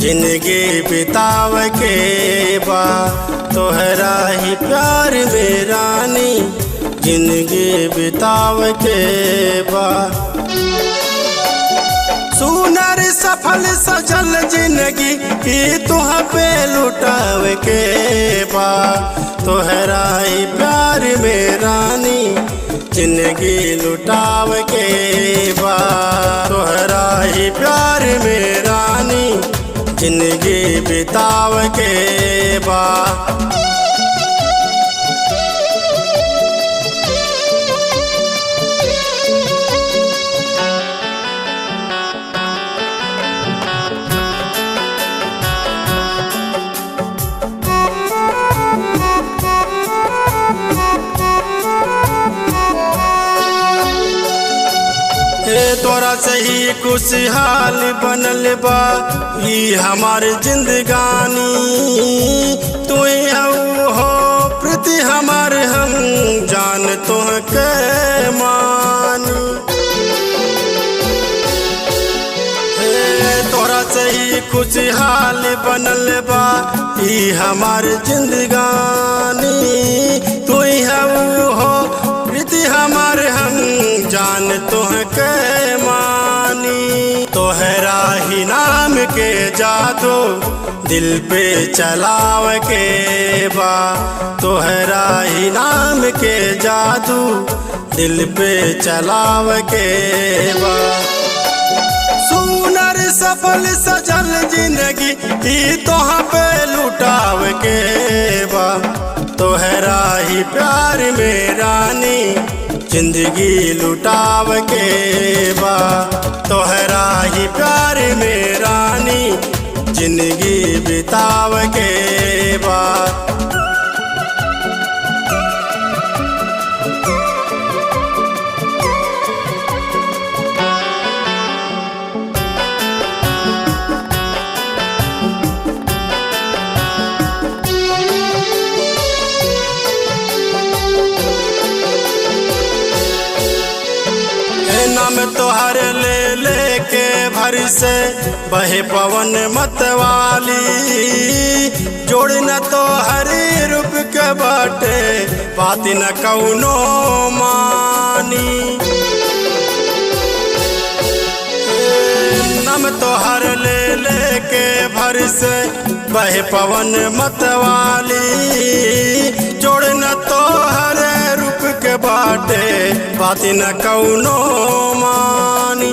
जिंदगी बिताव के बा तोहरा ही प्यार में रानी, जिंदगी बिताव के बा। सुनर सफल सजल जिंदगी ई तुह पे लुटाव के बा तोहरा ही प्यार में रानी, जिंदगी लुटाव के बा तोहरा ही प्यार में रानी, जिंदगी बिताव के बा। तोरा से ही खुशहाल बनल बा ई हमार जिंदगानी, तू हो प्रति हमार हम जान तुहके मानी। तोरा से ही खुशहाल बनल बा ई हमार जिंदगानी, तू हो प्रति हमार हम जान तुहके मानी। तोहरा ही नाम के जादू दिल पे चलाव के बा तोहरा ही नाम के जादू दिल पे चलाव के बा। सुनर सफल सजल जिंदगी ई तोह पे लुटाव के बा तोहरा ही प्यार में रानी, जिंदगी लुटाव के बा तोहरा ही प्यार में रानी, जिंदगी बिताव के बा। नाम तोहर ले लेके भर से बहे पवन मतवाली, जोड़ न तोहर रूप के बाटे बात न कौनो मानी। नाम तोहर ले लेके भर से बहे पवन मतवाली, जोड़ न तोहर रूप के बाटे बात न कौनो मानी।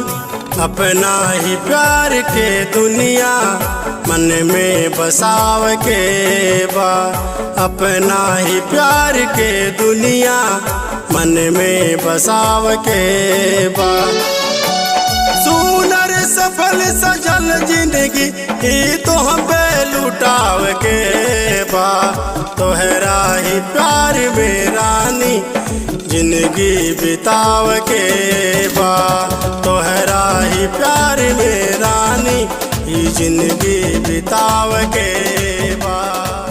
अपना ही प्यार के दुनिया मन में बसाव के बा अपना ही प्यार के दुनिया मन में बसाव के बा। सुनर सफल सजल जिंदगी ही तो हम पे लुटाव के बा तोहरा ही प्यार में रानी, जिंदगी बिताव के बा तोहरा ही प्यार में रानी, जिंदगी बिताव के बा।